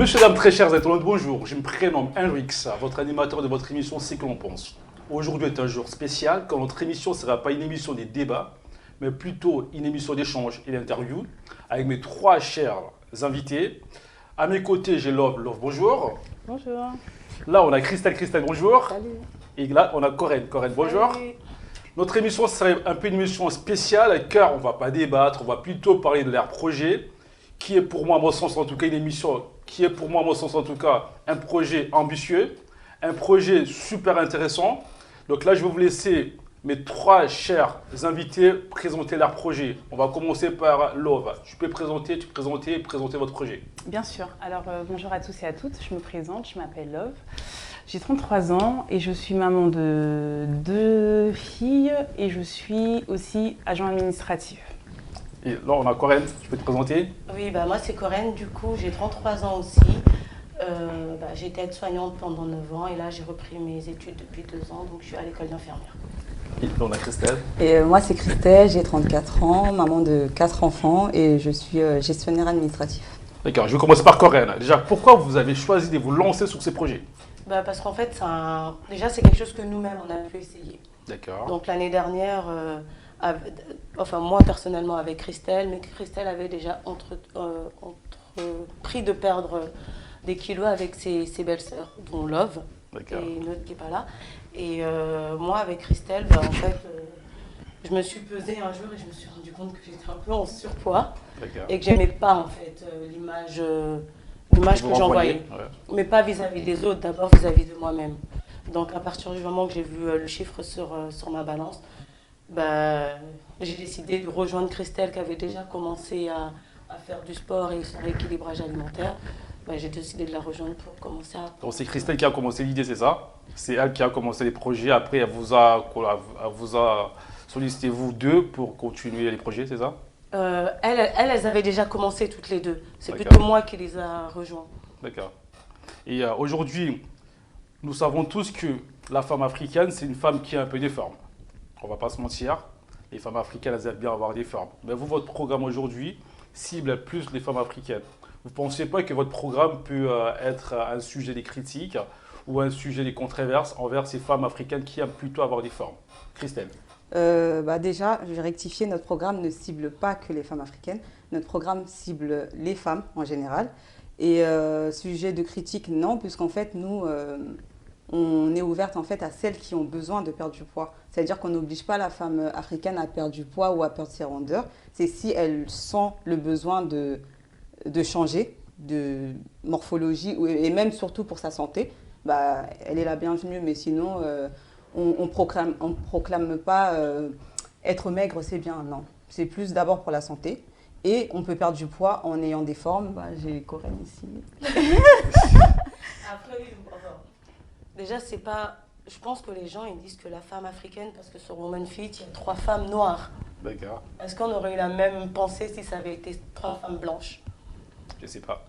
Monsieur, dames, très chers internautes, bonjour. Je me prénomme Henrix, votre animateur de votre émission C'est que l'on pense. Aujourd'hui est un jour spécial quand notre émission ne sera pas une émission des débats, mais plutôt une émission d'échange et d'interview avec mes trois chers invités. À mes côtés, j'ai Love. Love, bonjour. Bonjour. Là, on a Christelle. Christelle, bonjour. Salut. Et là, on a Corinne. Corinne, bonjour. Salut. Notre émission serait un peu une émission spéciale car on ne va pas débattre, on va plutôt parler de leur projet, qui est pour moi, à mon sens en tout cas, une émission qui est pour moi, à mon sens en tout cas, un projet ambitieux, un projet super intéressant. Donc là, je vais vous laisser mes trois chers invités présenter leur projet. On va commencer par Love. Tu peux présenter votre projet. Bien sûr. Alors, bonjour à tous et à toutes. Je me présente, je m'appelle Love. J'ai 33 ans et je suis maman de 2 filles et je suis aussi agent administratif. Et là, on a Corinne. Tu peux te présenter? Oui, moi c'est Corinne, du coup j'ai 33 ans aussi. J'étais aide-soignante pendant 9 ans et là j'ai repris mes études depuis 2 ans, donc je suis à l'école d'infirmière. Et là, on a Christelle. Et moi, c'est Christelle, j'ai 34 ans, maman de 4 enfants et je suis gestionnaire administratif. D'accord, je vais commencer par Corinne. Déjà, pourquoi vous avez choisi de vous lancer sur ces projets? Parce qu'en fait, déjà c'est quelque chose que nous-mêmes on a pu essayer. D'accord. Donc l'année dernière, moi personnellement avec Christelle, mais Christelle avait déjà entrepris de perdre des kilos avec ses belles-sœurs, dont Love et une autre qui n'est pas là. Et moi avec Christelle, je me suis pesée un jour et je me suis rendu compte que j'étais un peu en surpoids et que j'aimais pas en fait l'image que j'envoyais. Ouais. Mais pas vis-à-vis des autres, d'abord vis-à-vis de moi-même. Donc à partir du moment que j'ai vu le chiffre sur ma balance, j'ai décidé de rejoindre Christelle qui avait déjà commencé à faire du sport et son rééquilibrage alimentaire. J'ai décidé de la rejoindre pour commencer à... Donc c'est Christelle qui a commencé l'idée, c'est ça? C'est elle qui a commencé les projets, après elle vous a sollicité vous deux pour continuer les projets, c'est ça? Elles avaient déjà commencé toutes les deux. C'est plutôt moi qui les a rejoints. D'accord. Et aujourd'hui, nous savons tous que la femme africaine, c'est une femme qui a un peu des formes. On ne va pas se mentir, les femmes africaines, elles aiment bien avoir des formes. Mais vous, votre programme aujourd'hui cible plus les femmes africaines. Vous ne pensez pas que votre programme peut être un sujet des critiques ou un sujet des controverses envers ces femmes africaines qui aiment plutôt avoir des formes? Christelle. Déjà, je vais rectifier, notre programme ne cible pas que les femmes africaines. Notre programme cible les femmes en général. Et sujet de critique, non, puisqu'en fait, nous, on est ouverte en fait à celles qui ont besoin de perdre du poids. C'est-à-dire qu'on n'oblige pas la femme africaine à perdre du poids ou à perdre ses rondeurs. C'est si elle sent le besoin de changer de morphologie et même surtout pour sa santé, elle est la bienvenue. Mais sinon, on proclame pas être maigre, c'est bien. Non, c'est plus d'abord pour la santé. Et on peut perdre du poids en ayant des formes. J'ai Corinne ici. Après, déjà, c'est pas... Je pense que les gens ils disent que la femme africaine, parce que sur Woman Fit, il y a 3 femmes noires. D'accord. Est-ce qu'on aurait eu la même pensée si ça avait été 3 femmes blanches? Je sais pas.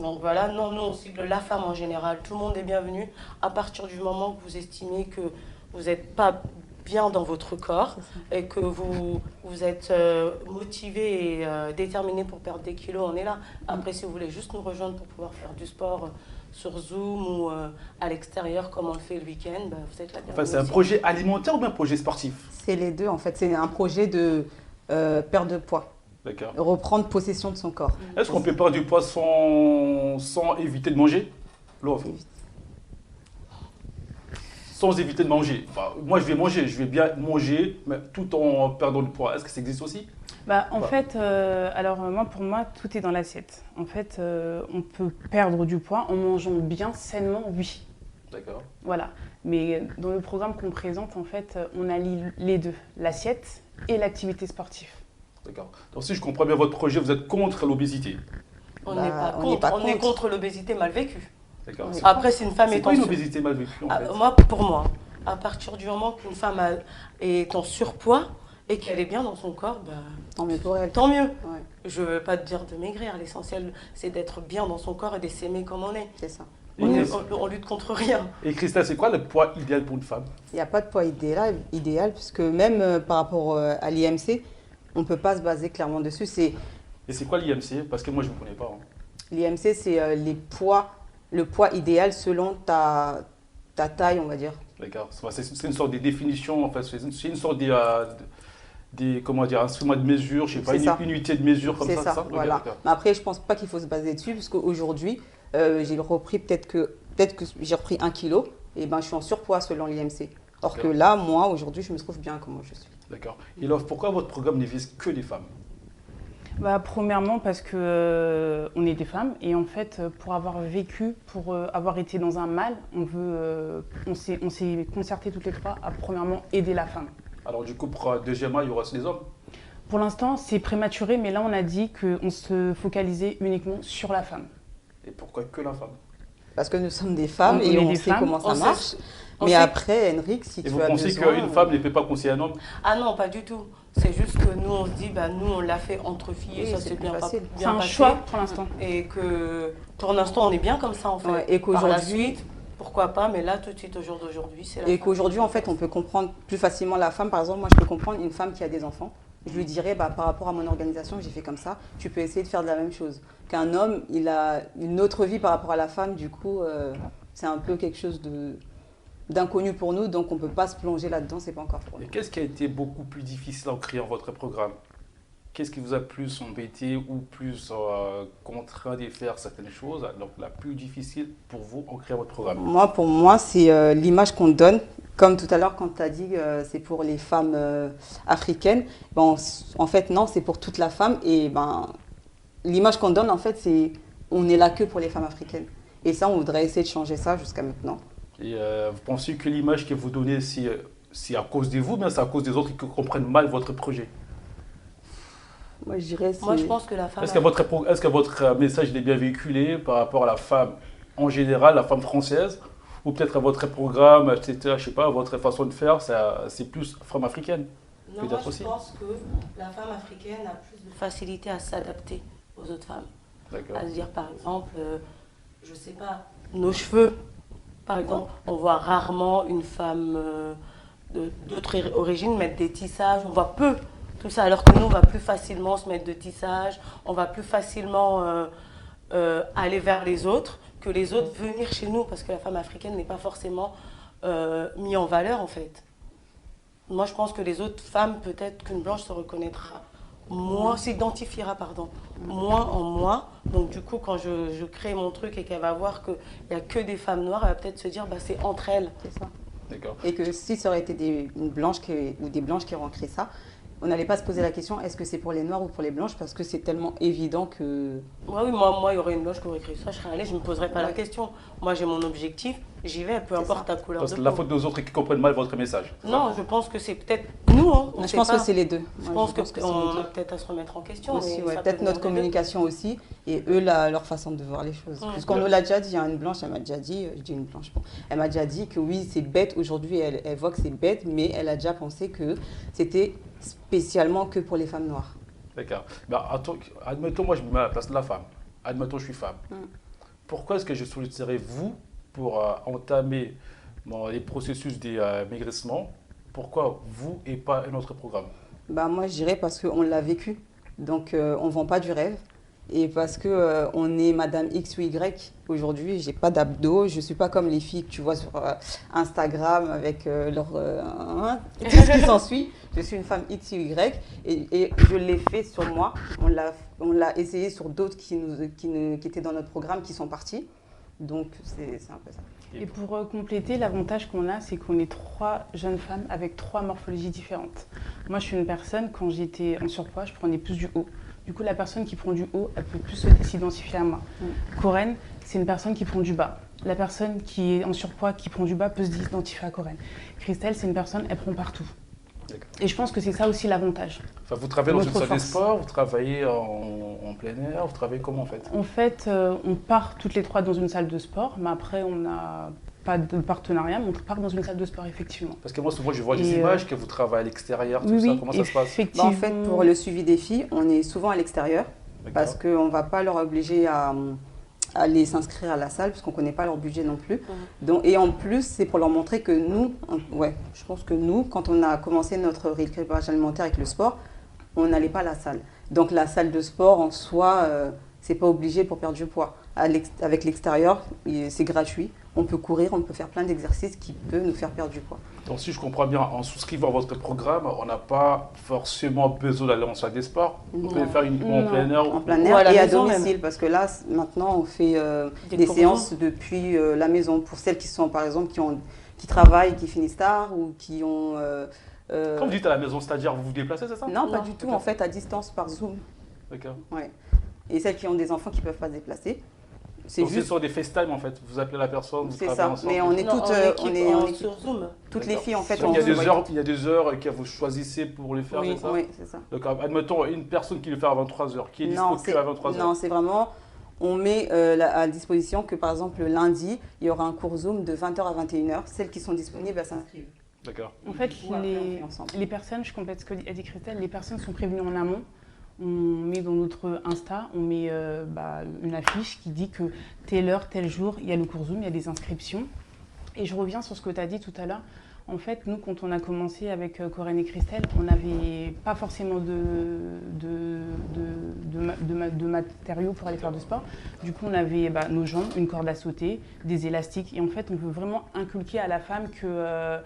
Donc voilà, non, nous on cible la femme en général. Tout le monde est bienvenu à partir du moment que vous estimez que vous n'êtes pas bien dans votre corps et que vous êtes motivé et déterminé pour perdre des kilos, on est là. Après, si vous voulez juste nous rejoindre pour pouvoir faire du sport sur Zoom ou à l'extérieur comme on le fait le week-end, vous êtes la bienvenue. Enfin, c'est un projet alimentaire ou bien un projet sportif? C'est les deux en fait. C'est un projet de perte de poids. D'accord. Reprendre possession de son corps. Est-ce qu'on peut perdre du poids sans éviter de manger? Sans éviter de manger. Moi, je vais bien manger, mais tout en perdant du poids. Est-ce que ça existe aussi? Pour moi, tout est dans l'assiette. En fait, on peut perdre du poids en mangeant bien, sainement, oui. D'accord. Voilà. Mais dans le programme qu'on présente, en fait, on allie les deux, l'assiette et l'activité sportive. D'accord. Donc, si je comprends bien votre projet, vous êtes contre l'obésité? On n'est pas contre. On est contre l'obésité mal vécue. D'accord. Après, si une femme est en une obésité mal vécue en fait? Pour moi, à partir du moment qu'une femme est en surpoids et qu'elle est bien dans son corps, tant mieux pour elle. Tant mieux. Ouais. Je ne veux pas te dire de maigrir. L'essentiel, c'est d'être bien dans son corps et de s'aimer comme on est. C'est ça. On lutte contre rien. Et Christelle, c'est quoi le poids idéal pour une femme? Il n'y a pas de poids idéal puisque même par rapport à l'IMC, on ne peut pas se baser clairement dessus. Et c'est quoi l'IMC? Parce que moi, je ne connais pas. L'IMC, c'est le poids idéal selon ta taille, on va dire. D'accord. C'est une sorte de définition, en fait. C'est une sorte comment dire, instrument de mesure, je sais pas, une unité de mesure comme ça. C'est ça, voilà. Okay, mais après, je pense pas qu'il faut se baser dessus, parce qu'aujourd'hui, j'ai repris peut-être que j'ai repris 1 kilo, et ben je suis en surpoids selon l'IMC. Or que là, moi, aujourd'hui, je me trouve bien comment je suis. D'accord. Et Love, pourquoi votre programme ne vise que les femmes? Premièrement parce que on est des femmes et en fait pour avoir vécu, pour avoir été dans un mal, on s'est concerté toutes les trois à premièrement aider la femme. Alors du coup pour deuxièmement il y aura aussi des hommes? Pour l'instant c'est prématuré mais là on a dit qu'on se focalisait uniquement sur la femme. Et pourquoi que la femme? Parce que nous sommes des femmes et on sait comment ça marche. Mais après, Henrik, si tu as besoin... Et vous pensez qu'une femme ne peut pas conseiller un homme? Ah non, pas du tout. C'est juste que nous, on se dit, nous, on l'a fait entre filles et ça s'est bien passé. C'est un choix pour l'instant. Et que pour l'instant, on est bien comme ça, en fait. Ouais, et par la suite, pourquoi pas, mais là, tout de suite, au jour d'aujourd'hui, c'est la femme. Et qu'aujourd'hui, en fait, on peut comprendre plus facilement la femme. Par exemple, moi, je peux comprendre une femme qui a des enfants. Je lui dirais, par rapport à mon organisation, j'ai fait comme ça, tu peux essayer de faire de la même chose. Qu'un homme, il a une autre vie par rapport à la femme, du coup, c'est un peu quelque chose d'inconnu pour nous, donc on ne peut pas se plonger là-dedans, c'est pas encore pour nous. Et qu'est-ce qui a été beaucoup plus difficile en créant votre programme? Qu'est-ce qui vous a plus embêté ou plus contraint de faire certaines choses? Donc la plus difficile pour vous en créant votre programme? Pour moi, c'est l'image qu'on donne. Comme tout à l'heure, quand tu as dit c'est pour les femmes africaines, en fait, non, c'est pour toute la femme. Et l'image qu'on donne, en fait, c'est on n'est là que pour les femmes africaines. Et ça, on voudrait essayer de changer ça jusqu'à maintenant. Et vous pensez que l'image que vous donnez, c'est à cause de vous, mais c'est à cause des autres qui comprennent mal votre projet? Moi, je pense que la femme... Est-ce que votre message est bien véhiculé par rapport à la femme en général, la femme française? Ou peut-être à votre programme, etc., je sais pas, votre façon de faire, c'est plus femme africaine? Non, moi je pense que la femme africaine a plus de facilité à s'adapter aux autres femmes. D'accord. À dire par exemple, je sais pas, nos cheveux. Par exemple, on voit rarement une femme d'autre origine mettre des tissages, on voit peu tout ça, alors que nous, on va plus facilement se mettre de tissage, on va plus facilement aller vers les autres, que les autres venir chez nous, parce que la femme africaine n'est pas forcément mise en valeur en fait. Moi, je pense que les autres femmes, peut-être qu'une blanche se reconnaîtra moins, s'identifiera, moins en moi. Donc du coup, quand je crée mon truc et qu'elle va voir qu'il n'y a que des femmes noires, elle va peut-être se dire, c'est entre elles. C'est ça. D'accord. Et que si ça aurait été une blanche ou des blanches qui auraient créé ça, on n'allait pas se poser la question, est-ce que c'est pour les noirs ou pour les blanches, parce que c'est tellement évident que... Oui, moi, il y aurait une blanche qui aurait créé ça, je serais allée, je ne me poserais pas la question. Moi, j'ai mon objectif, j'y vais, peu importe ta couleur de peau. C'est la faute des autres qui comprennent mal votre message. Non, je pense que c'est peut-être nous. Je pense que c'est les deux. Je pense qu'on a peut-être à se remettre en question. Aussi, peut-être notre communication aussi, et eux, leur façon de voir les choses. Puisqu'on nous l'a déjà dit, il y a une blanche, elle m'a déjà dit, je dis une blanche, elle m'a déjà dit que oui, c'est bête, aujourd'hui, elle voit que c'est bête, mais elle a déjà pensé que c'était spécialement que pour les femmes noires. D'accord. Admettons, moi je me mets à la place de la femme. Admettons, je suis femme. Pourquoi est-ce que je solliciterais vous pour entamer les processus des maigrissements? Pourquoi vous et pas un autre programme? Moi je dirais parce qu'on l'a vécu. Donc on ne vend pas du rêve. Et parce que on est Madame X ou Y. Aujourd'hui, j'ai pas d'abdos. Je suis pas comme les filles que tu vois sur Instagram avec leur tout ce qui s'ensuit. Je suis une femme X ou Y et je l'ai fait sur moi. On l'a essayé sur d'autres qui étaient dans notre programme, qui sont partis. Donc c'est un peu ça. Et pour compléter, l'avantage qu'on a, c'est qu'on est 3 jeunes femmes avec 3 morphologies différentes. Moi, je suis une personne, quand j'étais en surpoids, je prenais plus du haut. Du coup, la personne qui prend du haut, elle peut plus s'identifier à moi. Corinne, c'est une personne qui prend du bas. La personne qui est en surpoids, qui prend du bas, peut s'identifier à Corinne. Christelle, c'est une personne, elle prend partout. Et je pense que c'est ça aussi l'avantage. Enfin, vous travaillez dans une salle de sport, vous travaillez en plein air, vous travaillez comment en fait? En fait, on part toutes les 3 dans une salle de sport, mais après, on n'a pas de partenariat, mais on part dans une salle de sport, effectivement. Parce que moi, souvent, je vois des images que vous travaillez à l'extérieur, tout ça. Comment ça se passe? En fait, pour le suivi des filles, on est souvent à l'extérieur, parce qu'on ne va pas leur obliger à aller s'inscrire à la salle, parce qu'on ne connaît pas leur budget non plus. Donc, et en plus, c'est pour leur montrer que nous, je pense que nous, quand on a commencé notre rééquilibrage alimentaire avec le sport, on n'allait pas à la salle. Donc la salle de sport, en soi, c'est pas obligé pour perdre du poids. Avec l'extérieur, c'est gratuit. On peut courir, on peut faire plein d'exercices qui peuvent nous faire perdre du poids. Donc si je comprends bien, en souscrivant à votre programme, on n'a pas forcément besoin d'aller en salle des sports. On peut le faire uniquement en plein air. En plein air et à domicile, parce que là, maintenant, on fait des séances depuis la maison. Pour celles qui sont, par exemple, qui travaillent, qui finissent tard ou qui ont... Quand vous dites à la maison, c'est-à-dire vous vous déplacez, c'est ça? Non, pas du tout. En fait, à distance, par Zoom. D'accord. Ouais. Et celles qui ont des enfants qui ne peuvent pas se déplacer. Donc c'est sur des FaceTime en fait, vous appelez la personne, vous travaillez ensemble. Mais on est toutes on est sur Zoom. Toutes les filles en fait. Donc, il y a des heures que vous choisissez pour les faire, c'est ça? Oui, c'est ça. Donc admettons une personne qui le fait à 23h, qui est disponible à 23h. Non, c'est vraiment, on met à disposition que par exemple le lundi, il y aura un cours Zoom de 20h à 21h. Celles qui sont disponibles, elles s'inscrivent. D'accord. En fait, les personnes, je complète ce qu'a dit Christelle, les personnes sont prévenues en amont. On met dans notre Insta, on met une affiche qui dit que telle heure, tel jour, il y a le cours Zoom, il y a des inscriptions. Et je reviens sur ce que tu as dit tout à l'heure. En fait, nous, quand on a commencé avec Corinne et Christelle, on n'avait pas forcément de matériaux pour aller faire du sport. Du coup, on avait nos jambes, une corde à sauter, des élastiques. Et en fait, on veut vraiment inculquer à la femme que...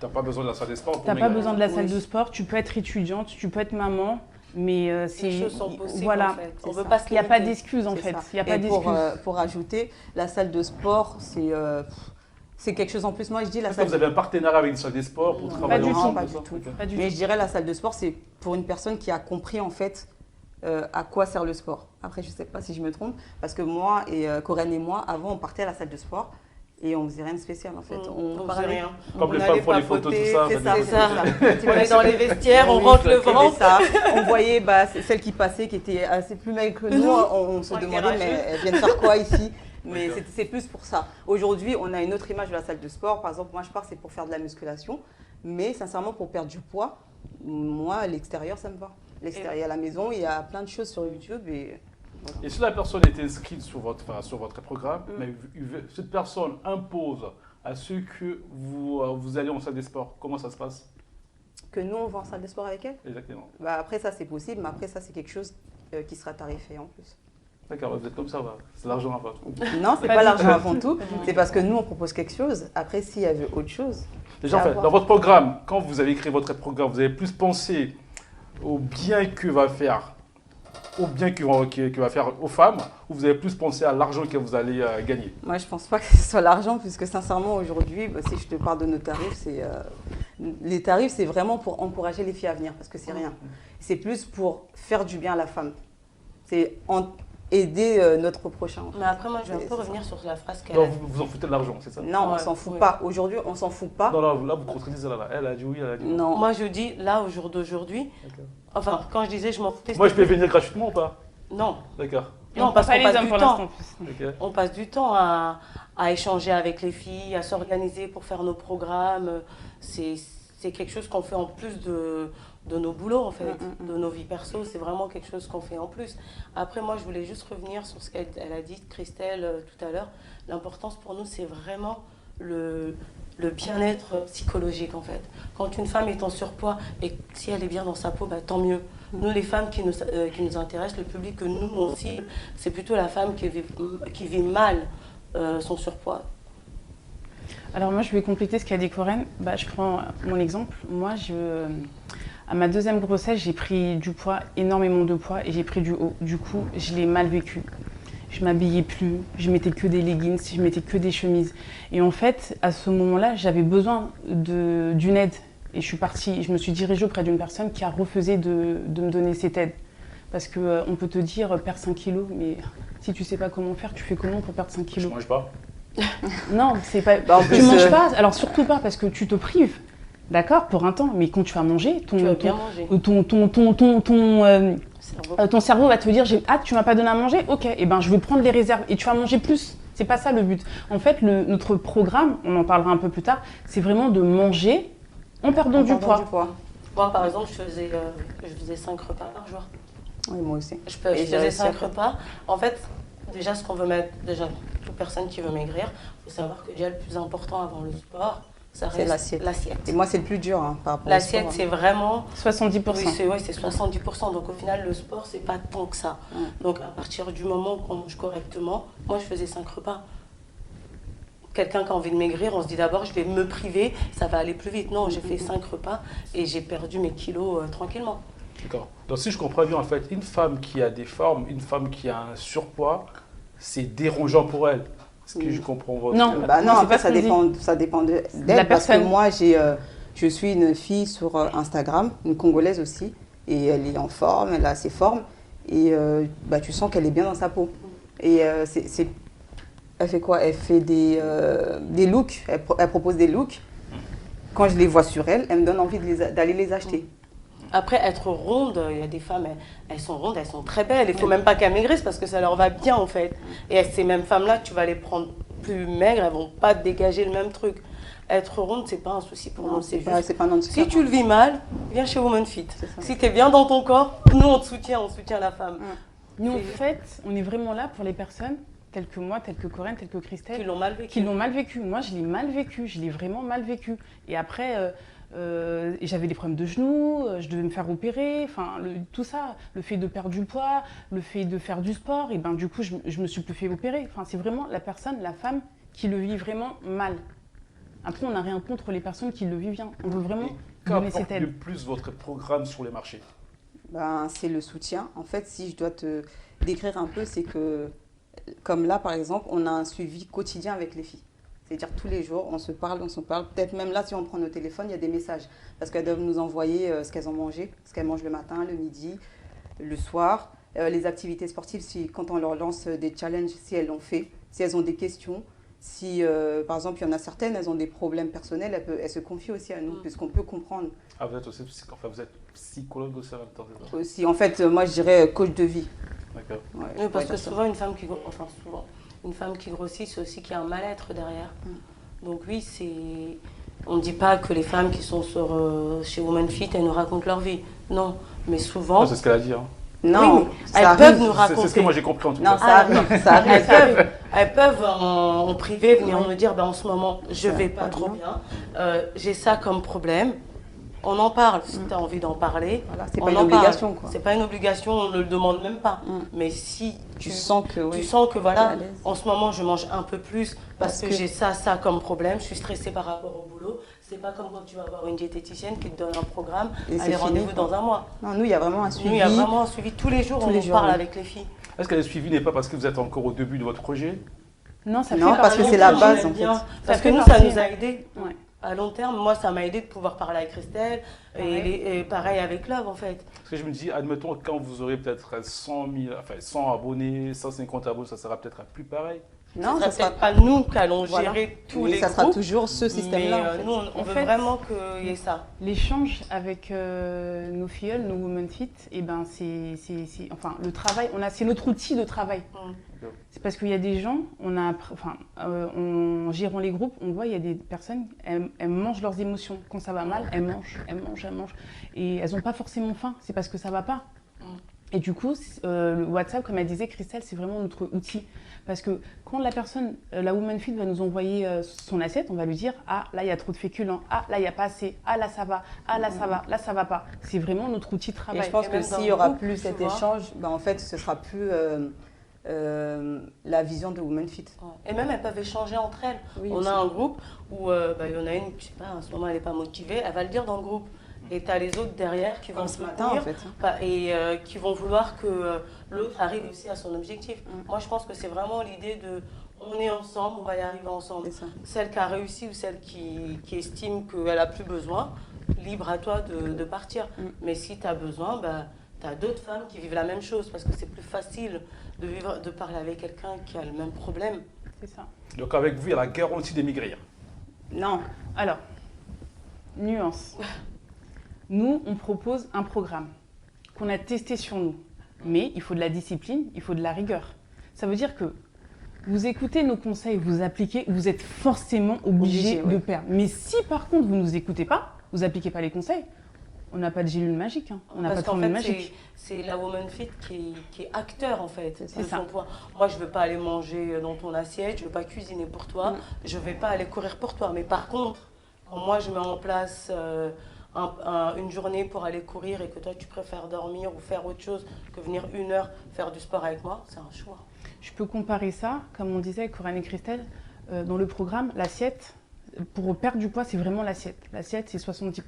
tu n'as pas besoin de la salle de sport. Tu n'as pas besoin de la salle de sport, tu peux être étudiante, tu peux être maman. Mais c'est les choses sont possibles, voilà, en fait. On veut pas il n'y a pas d'excuses en fait. Il y a pas d'excuses. Pour ajouter, la salle de sport, c'est quelque chose en plus. Moi, je dis la Est-ce salle. que vous avez un partenariat avec une salle de sport pour travailler ensemble? Pas du tout. Mais je dirais la salle de sport, c'est pour une personne qui a compris en fait à quoi sert le sport. Après, je ne sais pas si je me trompe, parce que moi et Corinne et moi, avant, on partait à la salle de sport. Et on faisait rien de spécial en fait. On faisait rien. Comme les femmes font les photos, tout ça. C'est ça. On est dans les vestiaires, on rentre le ventre. On voyait celles qui passaient, qui étaient assez plus maigres que nous. On se demandait, mais elles viennent faire quoi ici? Mais c'est plus pour ça. Aujourd'hui, on a une autre image de la salle de sport. Par exemple, moi je pars, c'est pour faire de la musculation. Mais sincèrement, pour perdre du poids, moi, à l'extérieur, ça me va. L'extérieur, à la maison, il y a plein de choses sur YouTube. Et si la personne est inscrite sur votre programme, mais cette personne impose à ceux que vous allez en salle de sport, comment ça se passe? Que nous, on va en salle de sport avec elle? Exactement. Après, ça, c'est possible, mais après, ça, c'est quelque chose qui sera tarifé en plus. D'accord, vous êtes comme ça, c'est l'argent avant tout. Non, c'est pas l'argent avant tout, c'est parce que nous, on propose quelque chose. Après, si elle veut autre chose... Déjà, en fait, dans votre programme, quand vous avez créé votre programme, vous avez plus pensé au bien que va faire aux femmes, ou vous avez plus pensé à l'argent que vous allez gagner? Moi, je ne pense pas que ce soit l'argent, puisque sincèrement, aujourd'hui, si je te parle de nos tarifs, les tarifs, c'est vraiment pour encourager les filles à venir, parce que c'est rien. C'est plus pour faire du bien à la femme. C'est aider notre prochain. Mais après, moi, je vais un peu revenir sur la phrase qu'elle a dit. Vous en foutez de l'argent, c'est ça? Non, on s'en fout pas. Aujourd'hui, on s'en fout pas. Non, là, vous contredisez là. Elle a dit oui, elle a dit non. Moi, je dis, là, au jour d'aujourd'hui, enfin, quand je disais je m'en foutais... Moi, je peux venir gratuitement ou pas? Non. D'accord. Non, parce qu'on passe du temps. Okay. On passe du temps à échanger avec les filles, à s'organiser pour faire nos programmes. C'est quelque chose qu'on fait en plus de nos boulots, en fait, de nos vies perso. C'est vraiment quelque chose qu'on fait en plus. Après, moi, je voulais juste revenir sur ce qu'elle a dit, Christelle, tout à l'heure. L'importance pour nous, c'est vraiment le bien-être psychologique, en fait. Quand une femme est en surpoids et si elle est bien dans sa peau, tant mieux. Nous, les femmes qui nous intéressent, le public que nous, on cible, c'est plutôt la femme qui vit mal son surpoids. Alors moi, je vais compléter ce qu'a dit Corinne. Je prends mon exemple. Moi, à ma deuxième grossesse, j'ai pris du poids, énormément de poids, et j'ai pris du haut. Du coup, je l'ai mal vécu. Je m'habillais plus, je mettais que des leggings, je mettais que des chemises. Et en fait, à ce moment-là, j'avais besoin d'une aide. Et je me suis dirigée auprès d'une personne qui a refusé de me donner cette aide. Parce qu'on peut te dire, perds 5 kilos, mais si tu ne sais pas comment faire, tu fais comment pour perdre 5 kilos? Je ne mange pas. Non, c'est pas. Tu ne manges pas, alors surtout pas parce que tu te prives. D'accord, pour un temps, mais quand tu vas manger, ton cerveau va te dire tu m'as pas donné à manger, ok, je vais prendre les réserves et tu vas manger plus. C'est pas ça le but. En fait, notre programme, on en parlera un peu plus tard, c'est vraiment de manger en perdant du poids. Moi, par exemple, je faisais 5 repas par jour. Oui, moi aussi. Je faisais 5 repas. En fait, déjà, ce qu'on veut mettre, toute personne qui veut maigrir, il faut savoir que déjà le plus important avant le sport, ça C'est reste l'assiette. Et moi, c'est le plus dur hein, par rapport L'assiette, au sport. c'est vraiment... 70%. Oui, c'est 70%. Donc au final, le sport, c'est pas tant que ça. Donc à partir du moment où on mange correctement, moi je faisais 5 repas. Quelqu'un qui a envie de maigrir, on se dit d'abord je vais me priver, ça va aller plus vite. Non, j'ai fait 5 repas et j'ai perdu mes kilos tranquillement. D'accord. Donc si je comprends bien, en fait, une femme qui a des formes, une femme qui a un surpoids, c'est dérangeant pour elle. Est-ce que je comprends votre... Non. Bah non, C'est après, pas ce qu'on dit. ça dépend d'elle. la Parce que personne. moi, je suis une fille sur Instagram, une Congolaise aussi. Et elle est en forme, elle a ses formes. Et bah, tu sens qu'elle est bien dans sa peau. Et elle fait quoi? Elle fait des looks. Elle propose des looks. Quand je les vois sur elle, elle me donne envie d'aller les acheter. Après, être ronde, il y a des femmes, elles sont rondes, elles sont très belles. Il ne faut même pas qu'elles maigrissent parce que ça leur va bien en fait. Et ces mêmes femmes-là, tu vas les prendre plus maigres, elles ne vont pas dégager le même truc. Être ronde, c'est pas un souci pour nous. C'est pas un handicap. Si tu le vis mal, viens chez Woman Fit. Si tu es bien dans ton corps, nous on soutient la femme. Nous, en fait, on est vraiment là pour les personnes telles que moi, telles que Corinne, telles que Christelle. Qui l'ont mal vécu. Qui l'ont mal vécu. Moi, je l'ai mal vécu. Je l'ai vraiment mal vécu. Et après, j'avais des problèmes de genoux, je devais me faire opérer. Enfin, tout ça, le fait de perdre du poids, le fait de faire du sport, et ben du coup, je me suis plus fait opérer. Enfin, c'est vraiment la personne, la femme, qui le vit vraiment mal. Après, on n'a rien contre les personnes qui le vivent bien. On veut vraiment donner cette aide. le plus votre programme sur les marchés? Ben, c'est le soutien. En fait, si je dois te décrire un peu, c'est que, comme là, par exemple, on a un suivi quotidien avec les filles. C'est-à-dire tous les jours, on se parle. Peut-être même là, si on prend nos téléphones, il y a des messages. Parce qu'elles doivent nous envoyer ce qu'elles ont mangé, ce qu'elles mangent le matin, le midi, le soir. Les activités sportives, quand on leur lance des challenges, si elles l'ont fait, si elles ont des questions. Si, par exemple, il y en a certaines, elles ont des problèmes personnels, elles se confient aussi à nous, puisqu'on peut comprendre. Ah, vous êtes aussi vous êtes psychologue aussi en même temps, c'est ça? Aussi, en fait, moi, je dirais coach de vie. D'accord. Ouais, Oui, parce que souvent, une femme qui grossit, c'est aussi qu'il y a un mal-être derrière. Donc oui, on ne dit pas que les femmes qui sont chez Woman Fit, elles nous racontent leur vie. Non, mais souvent... Ah, c'est ce qu'elle a dit. Hein. Non, oui, elles peuvent nous raconter. C'est ce que moi j'ai compris en tout non, cas. Ça arrive. Elles peuvent en privé venir me dire, en ce moment, je ne vais pas trop bien. J'ai ça comme problème. On en parle, si tu as envie d'en parler. Voilà, c'est pas une obligation. C'est pas une obligation, on ne le demande même pas. Mais si tu sens que voilà, en ce moment je mange un peu plus parce que j'ai ça comme problème, je suis stressée par rapport au boulot. C'est pas comme quand tu vas voir une diététicienne qui te donne un programme, allez, rendez-vous dans un mois. Non, nous, il y a vraiment un suivi. Nous, il y a vraiment un suivi. Tous les jours, on parle avec les filles. Est-ce que le suivi n'est pas parce que vous êtes encore au début de votre projet? Non, parce que c'est la base en fait. Parce que nous, ça nous a aidés. Ouais. À long terme, moi, ça m'a aidé de pouvoir parler avec Christelle et pareil avec Love, en fait. Parce que je me dis, admettons, quand vous aurez peut-être 100 abonnés, 150 abonnés, ça sera peut-être plus pareil. Non, ça ne sera pas nous qui allons gérer tous les groupes. Ça sera toujours ce système-là. Mais nous, on veut vraiment qu'il y ait ça. L'échange avec nos filleuls, nos Women Fit, enfin, le travail, c'est notre outil de travail. C'est parce qu'il y a des gens, en gérant les groupes, on voit il y a des personnes, elles mangent leurs émotions. Quand ça va mal, elles mangent. Et elles n'ont pas forcément faim, c'est parce que ça ne va pas. Et du coup, le WhatsApp, comme elle disait, Christelle, c'est vraiment notre outil. Parce que quand la Woman Fit va nous envoyer son assiette, on va lui dire « Ah, là, il y a trop de féculents. Ah, là, il n'y a pas assez. Ah, là, ça va. Ah, là, ça va. Là, ça va pas. » C'est vraiment notre outil de travail. Et je pense que s'il n'y aura plus cet échange, en fait, ce ne sera plus la vision de Woman Fit. Et même, elles peuvent échanger entre elles. Oui, on a un groupe où il y en a une, je sais pas, en ce moment, elle n'est pas motivée, elle va le dire dans le groupe. Et tu as les autres derrière qui vont se matin, en fait. Et qui vont vouloir que l'autre arrive aussi à son objectif. Moi, je pense que c'est vraiment l'idée de on est ensemble, on va y arriver ensemble. Celle qui a réussi ou celle qui estime qu'elle n'a plus besoin, libre à toi de partir. Mais si tu as besoin, tu as d'autres femmes qui vivent la même chose parce que c'est plus facile de parler avec quelqu'un qui a le même problème. C'est ça. Donc avec vous, il y a la garantie d'émigrer. Non. Alors, nuance. Nous, on propose un programme qu'on a testé sur nous. Mais il faut de la discipline, il faut de la rigueur. Ça veut dire que vous écoutez nos conseils, vous appliquez, vous êtes forcément obligé de perdre. Mais si par contre vous ne nous écoutez pas, vous n'appliquez pas les conseils, on n'a pas de gélule magique. On n'a pas de formule magique. C'est la Woman Fit qui est acteur en fait. C'est ça. Moi, je ne veux pas aller manger dans ton assiette, je ne veux pas cuisiner pour toi, je ne vais pas aller courir pour toi. Mais par contre, Quand moi, je mets en place une journée pour aller courir et que toi, tu préfères dormir ou faire autre chose que venir 1 heure faire du sport avec moi, c'est un choix. Je peux comparer ça, comme on disait avec Corinne et Christelle, dans le programme, l'assiette, pour perdre du poids, c'est vraiment l'assiette. L'assiette, c'est 70%.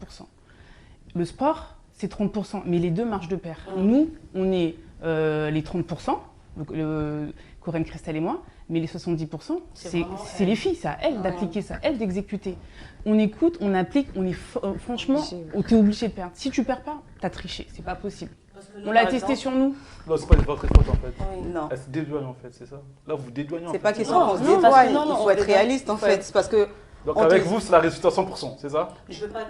Le sport, c'est 30%, mais les deux marchent de pair. Nous, on est les 30%, Corinne, Christelle et moi, mais les 70%, c'est les filles, c'est à elles d'appliquer, c'est à elles d'exécuter. On écoute, on applique, on est franchement, t'es obligé de perdre. Si tu perds pas, t'as triché, c'est pas possible. On l'a testé sur nous. Non, c'est pas votre faute en fait. Oui. Non. Elle se dédouane en fait, c'est ça. Là, vous dédouanez en fait. C'est pas question qu'on se dédouane, il faut être réaliste en fait. C'est parce que. Donc avec vous, c'est la réussite à 100%, c'est ça?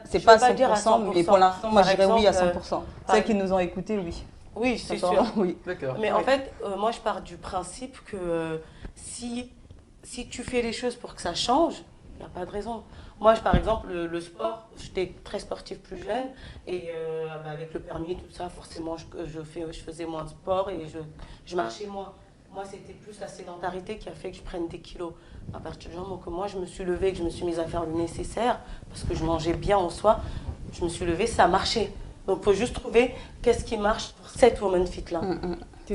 C'est pas 100%, mais pour l'instant, moi je dirais oui à 100%. Celles qui nous ont écoutés, oui. Oui, c'est sûr. Oui. D'accord. Mais en fait, moi je pars du principe que si tu fais les choses pour que ça change, il n'y a pas de raison. Moi, par exemple, le sport, j'étais très sportive plus jeune et avec le permis, tout ça, forcément, je faisais moins de sport et je marchais moins. Moi, c'était plus la sédentarité qui a fait que je prenne des kilos. À partir du moment que moi, je me suis levée, que je me suis mise à faire le nécessaire, parce que je mangeais bien en soi, je me suis levée, ça marchait. Donc, il faut juste trouver qu'est-ce qui marche pour cette Woman Fit-là.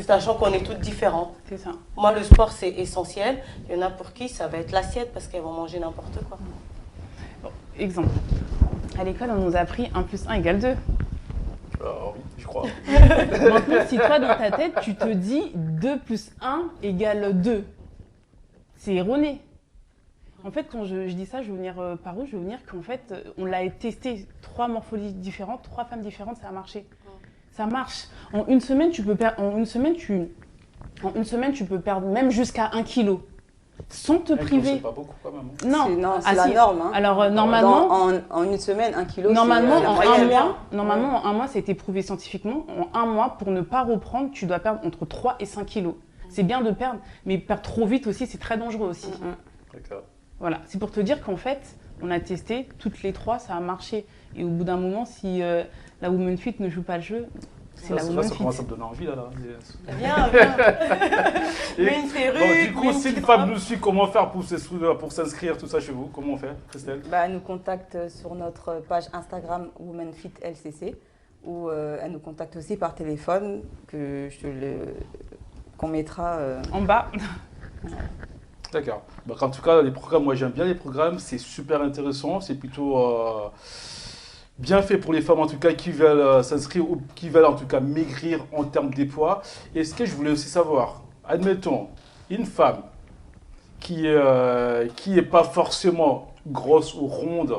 Sachant qu'on est toutes différentes. C'est ça. Moi, le sport, c'est essentiel. Il y en a pour qui ça va être l'assiette parce qu'elles vont manger n'importe quoi. Bon, exemple. À l'école, on nous a appris 1 + 1 = 2. Oui, je crois. Maintenant, si toi, dans ta tête, tu te dis 2 + 1 = 2, c'est erroné. En fait, quand je dis ça, je veux venir par où? Je veux venir qu'en fait, on l'a testé 3 morphologies différentes, 3 femmes différentes, ça a marché. Ça marche. En une semaine, tu peux perdre. En une semaine, tu peux perdre même jusqu'à 1 kg. Sans te priver. C'est pas beaucoup quand même. Non, c'est la norme. Hein. Alors normalement, en une semaine, 1 kg. Normalement, en un mois, ça a été prouvé scientifiquement. En un mois, pour ne pas reprendre, tu dois perdre entre 3 et 5 kilos. C'est bien de perdre, mais perdre trop vite aussi, c'est très dangereux aussi. D'accord. Voilà, c'est pour te dire qu'en fait, on a testé toutes les 3, ça a marché. Et au bout d'un moment, si la Woman Fit ne joue pas le jeu, c'est la Woman Fit. Ça commence à me donner envie là. Viens. Mets une perruque. Donc, du coup, si une femme nous suit, comment faire pour s'inscrire, tout ça chez vous? Comment on fait, Christelle? Elle nous contacte sur notre page Instagram Woman Fit LCC ou elle nous contacte aussi par téléphone qu'on mettra en bas. D'accord. Donc, en tout cas, les programmes, moi j'aime bien les programmes, c'est super intéressant, c'est plutôt bien fait pour les femmes en tout cas qui veulent s'inscrire ou qui veulent en tout cas maigrir en termes de poids. Et ce que je voulais aussi savoir, admettons, une femme qui est pas forcément grosse ou ronde,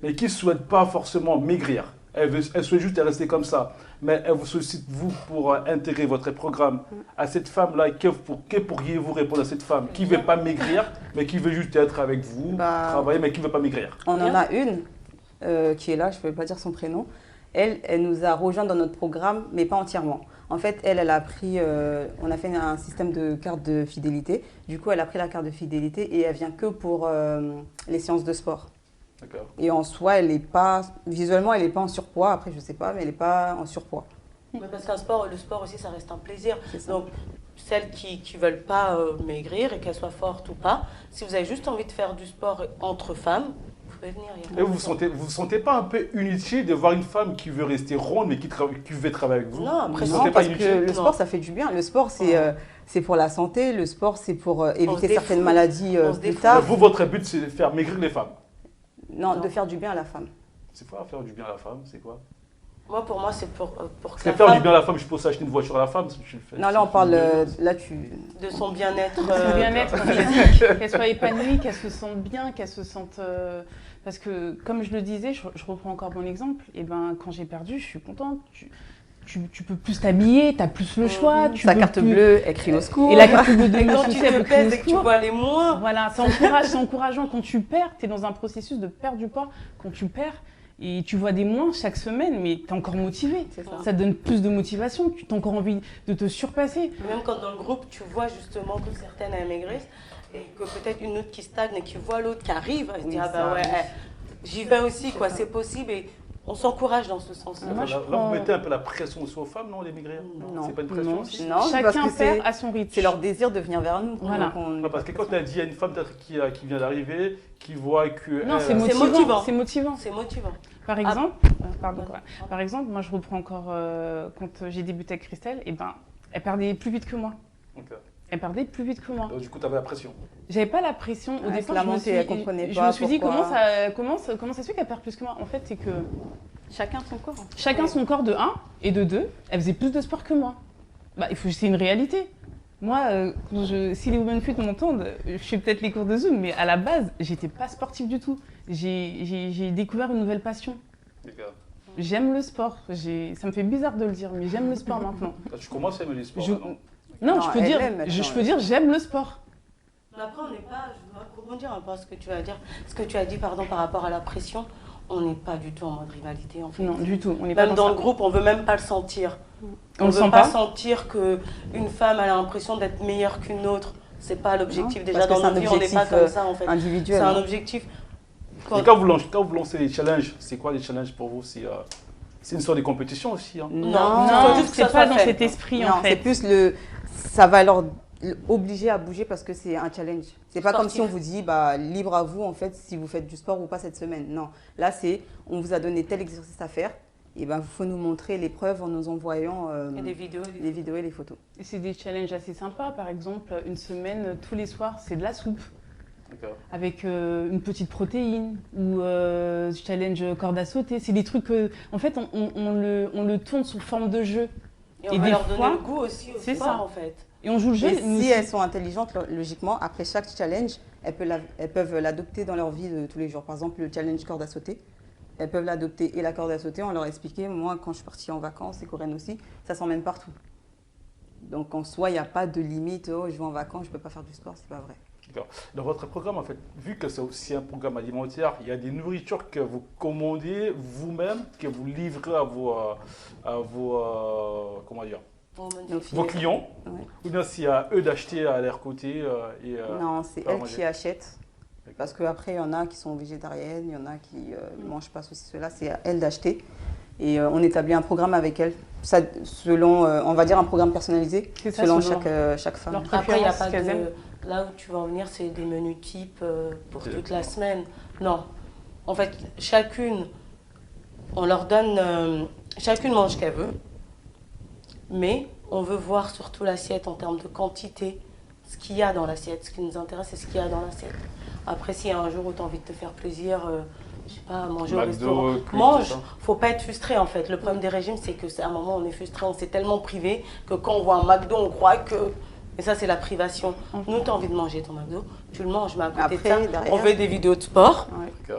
mais qui ne souhaite pas forcément maigrir, elle souhaite juste rester comme ça, mais elle vous sollicite, vous, pour intégrer votre programme à cette femme-là. Que pourriez-vous répondre à cette femme qui ne veut pas maigrir, mais qui veut juste être avec vous, travailler, mais qui ne veut pas maigrir? On en a une qui est là, je ne peux pas dire son prénom. Elle nous a rejoint dans notre programme, mais pas entièrement. En fait, elle a pris, on a fait un système de carte de fidélité. Du coup, elle a pris la carte de fidélité et elle vient que pour les séances de sport. D'accord. Et en soi, visuellement, elle n'est pas en surpoids. Après, je ne sais pas, mais elle n'est pas en surpoids. Mais parce qu'un sport, le sport aussi, ça reste un plaisir. Donc, celles qui ne veulent pas maigrir et qu'elles soient fortes ou pas, si vous avez juste envie de faire du sport entre femmes, vous pouvez venir. Et vous sentez pas un peu inutile de voir une femme qui veut rester ronde mais qui veut travailler avec vous? Non, après, non, parce que le sport, ça fait du bien. Le sport, c'est pour la santé. Le sport, c'est pour éviter certaines maladies plus tard. Vous, votre but, c'est de faire maigrir les femmes? Non, de faire du bien à la femme. C'est quoi faire du bien à la femme? C'est quoi? Pour moi, c'est pour que faire du bien à la femme, je peux acheter une voiture à la femme si tu le fais. Non, là, on parle de son bien-être. Son bien-être physique, qu'elle soit épanouie, qu'elle se sente bien, qu'elle se sente... Parce que, comme je le disais, je reprends encore mon exemple, et quand j'ai perdu, je suis contente. Tu peux plus t'habiller, tu as plus le choix. Ta carte bleue, elle crie au secours. Et la carte bleue de quand tu te pèses et que tu vois les moins. Voilà, c'est encourageant. Quand tu perds, tu es dans un processus de perdre du poids. Quand tu perds, et tu vois des moins chaque semaine, mais tu es encore motivé. Ça te donne plus de motivation, tu as encore envie de te surpasser. Même quand dans le groupe, tu vois justement que certaines maigrissent et que peut-être une autre qui stagne et qui voit l'autre qui arrive, elle se dit « Ah bah ouais, j'y vais aussi, quoi, c'est possible ». Et on s'encourage dans ce sens-là. Là, vous mettez un peu la pression aussi aux femmes, non, les maigrir? Non. C'est pas une pression aussi? Non, chacun perd à son rythme. C'est leur désir de venir vers nous. Voilà. Non, parce que quand on a dit à une femme peut-être qui vient d'arriver, qui voit que... Non, c'est motivant. motivant. C'est motivant. C'est motivant. Par exemple, par exemple, moi je reprends encore quand j'ai débuté avec Christelle, et ben, elle perdait plus vite que moi. Okay. Elle perdait plus vite que moi. Donc, du coup, tu avais la pression. J'avais pas la pression au départ. Elle comprenait pas. Je me suis dit comment ça se fait qu'elle perd plus que moi. En fait, c'est que chacun son corps. Chacun son corps de 1 et de 2. Elle faisait plus de sport que moi. Bah, c'est une réalité. Moi, si les Women Fit m'entendent, je fais peut-être les cours de Zoom, mais à la base, j'étais pas sportive du tout. J'ai découvert une nouvelle passion. D'accord. J'aime le sport. Ça me fait bizarre de le dire, mais j'aime le sport maintenant. Tu commences à aimer le sport Non, je peux dire j'aime le sport. Après, on n'est pas, je vais rebondir un peu à ce que tu vas dire, ce que tu as dit par rapport à la pression, on n'est pas du tout en mode rivalité en fait. Non, du tout. On est même pas dans le groupe, on veut même pas le sentir. On ne le veut sent pas pas sentir qu'une femme a l'impression d'être meilleure qu'une autre. C'est pas l'objectif. Non, déjà dans notre vie, on n'est pas comme ça en fait. Individuel. C'est un objectif. Quand vous lancez les challenges, c'est quoi les challenges pour vous? C'est une sorte de compétition aussi. Hein. Non, juste c'est pas dans cet esprit en fait. C'est plus ça va leur obliger à bouger parce que c'est un challenge. C'est pas comme si on vous dit libre à vous en fait si vous faites du sport ou pas cette semaine. Non, là on vous a donné tel exercice à faire et il faut nous montrer les preuves en nous envoyant des vidéos et les photos. Et c'est des challenges assez sympas. Par exemple, une semaine tous les soirs c'est de la soupe. Avec une petite protéine ou challenge corde à sauter. C'est des trucs en fait on le tourne sous forme de jeu. Et on va leur donner le goût aussi au sport en fait. Et on joue le jeu. Et si elles sont intelligentes, logiquement, après chaque challenge, elles peuvent l'adopter dans leur vie de tous les jours. Par exemple, le challenge corde à sauter. Elles peuvent l'adopter et la corde à sauter. On leur a expliqué, moi, quand je suis partie en vacances, et Corinne aussi, ça s'emmène partout. Donc, en soi, il n'y a pas de limite. Oh, je vais en vacances, je ne peux pas faire du sport, c'est pas vrai. D'accord. Dans votre programme, en fait, vu que c'est aussi un programme alimentaire, il y a des nourritures que vous commandez vous-même, que vous livrez à vos comment dire, vos clients, ou bien c'est à eux d'acheter à leur côté non, c'est elles qui achètent. Parce qu'après, il y en a qui sont végétariennes, il y en a qui ne mangent pas ceci, cela. C'est à elles d'acheter. Et on établit un programme avec elles, selon, on va dire, un programme personnalisé, selon chaque femme. Après, il n'y a pas de... Là où tu vas en venir, c'est des menus types pour toute la semaine. Non. En fait, chacune, on leur donne... chacune mange ce qu'elle veut. Mais on veut voir surtout l'assiette en termes de quantité, ce qu'il y a dans l'assiette. Ce qui nous intéresse, c'est ce qu'il y a dans l'assiette. Après, s'il y a un jour où tu as envie de te faire plaisir, je sais pas, manger au restaurant, mange. Faut pas être frustré en fait. Le problème des régimes, c'est qu'à un moment, on est frustré, on s'est tellement privé que quand on voit un McDo, on croit que... Et ça, c'est la privation. Nous, tu as envie de manger ton McDo, tu le manges, mais à côté de ça, derrière, on veut des vidéos de sport. Ouais.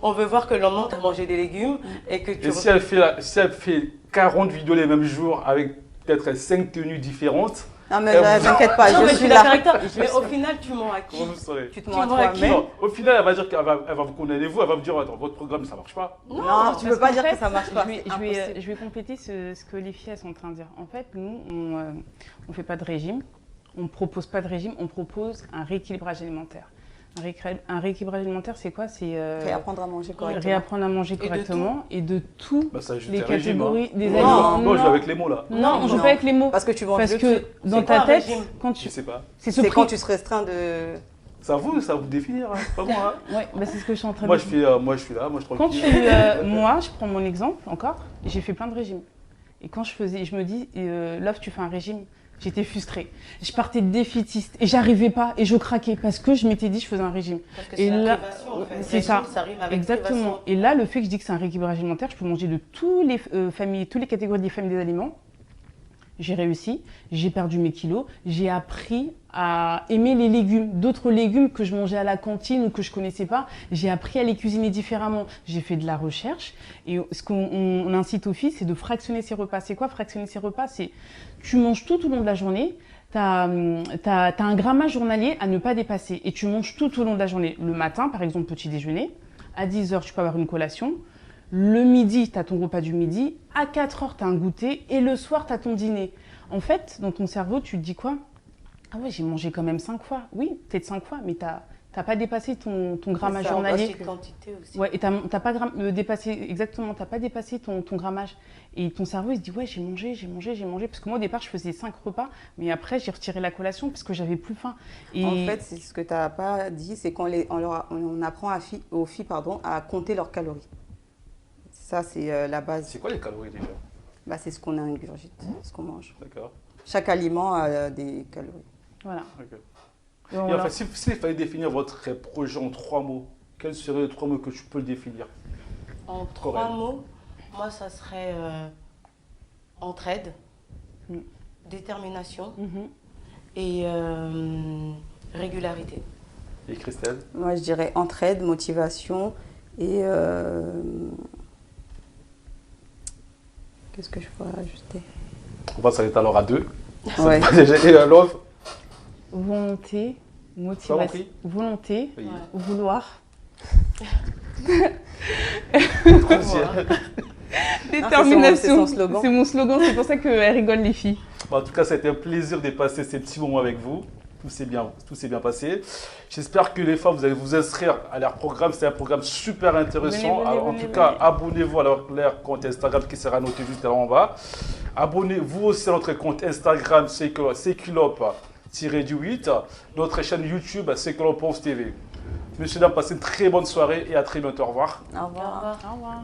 On veut voir que le lendemain, tu as mangé des légumes et que tu... Et si elle fait 40 vidéos les mêmes jours avec peut-être 5 tenues différentes... Non mais t'inquiète pas, non, je suis d'accord là. avec toi. Mais au final, tu mens à qui? Tu te mens à toi-même. Au final, elle va dire qu'elle va vous condamner vous, elle va vous dire attends, votre programme ça marche pas. Non, tu peux pas dire que ça marche pas. Je vais compléter ce que les filles sont en train de dire. En fait, nous, on fait pas de régime, on propose pas de régime, on propose un rééquilibrage alimentaire. Un rééquilibrage alimentaire, c'est quoi? C'est réapprendre à manger correctement. Réapprendre à manger correctement et de tout les catégories des aliments. Non, je joue avec les mots là. Non, on joue pas avec les mots. Parce que tu manges parce que dans ta tête, quand tu... Je sais pas. C'est quand tu te restreins de... Ça vous définir, hein, pas moi. Hein. Ouais, bah c'est ce que je suis en train de dire. Moi, je suis là, moi, je suis tranquille. Moi, je prends mon exemple encore, j'ai fait plein de régimes. Et quand je me dis, Love, tu fais un régime. J'étais frustrée. Je partais défaitiste et j'arrivais pas et je craquais parce que je m'étais dit je faisais un régime. Parce que c'est la privation en fait. C'est ça. Ça arrive avec exactement. Privation. Et là, le fait que je dis que c'est un rééquilibrage alimentaire, je peux manger de toutes les familles, toutes les catégories des familles des aliments. J'ai réussi, j'ai perdu mes kilos, j'ai appris à aimer les légumes, d'autres légumes que je mangeais à la cantine ou que je connaissais pas, j'ai appris à les cuisiner différemment. J'ai fait de la recherche et ce qu'on incite aux filles, c'est de fractionner ses repas. C'est quoi fractionner ses repas? C'est tu manges tout au long de la journée, t'as un grammage journalier à ne pas dépasser et tu manges tout au long de la journée. Le matin, par exemple, petit déjeuner, à 10h, tu peux avoir une collation. Le midi, tu as ton repas du midi. À 4h, tu as un goûter. Et le soir, tu as ton dîner. En fait, dans ton cerveau, tu te dis quoi? Ah ouais, j'ai mangé quand même 5 fois. Oui, peut-être 5 fois, mais tu as pas dépassé ton grammage Ça, journalier. c'est quantité aussi. Ouais, et t'as pas dépassé, exactement, t'as pas dépassé ton grammage. Et ton cerveau, il se dit, ouais, j'ai mangé. Parce que moi, au départ, je faisais 5 repas, mais après, j'ai retiré la collation parce que j'avais plus faim. Et En fait, c'est ce que tu n'as pas dit, c'est on apprend aux filles à compter leurs calories. Ça, c'est la base. C'est quoi les calories déjà? Bah, c'est ce qu'on ingurgite, ce qu'on mange. D'accord. Chaque aliment a des calories. voilà. Ok. Et Voilà. en fait, s'il fallait définir votre projet en 3 mots, quels seraient les 3 mots que tu peux le définir? En 3 mots, moi, ça serait entraide, détermination et régularité. Et Christelle? Moi, je dirais entraide, motivation et... Qu'est-ce que je pourrais ajouter? On va s'arrêter alors à 2. Ouais. Et Love? Volonté, motivation. Volonté, Oui. vouloir. Détermination. C'est C'est son slogan. C'est mon slogan, c'est pour ça qu'elles rigolent les filles. Bon, en tout cas, c'était un plaisir de passer ces petits moments avec vous. Tout s'est bien passé. J'espère que les femmes, vous allez vous inscrire à leur programme. C'est un programme super intéressant. Alors, en tout cas, abonnez-vous à leur compte Instagram qui sera noté juste là en bas. Abonnez-vous aussi à notre compte Instagram, Seculope-du-8. Notre chaîne YouTube, Seculope TV. Messieurs, dames, passez une très bonne soirée et à très bientôt. Au revoir. Au revoir. Au revoir. Au revoir.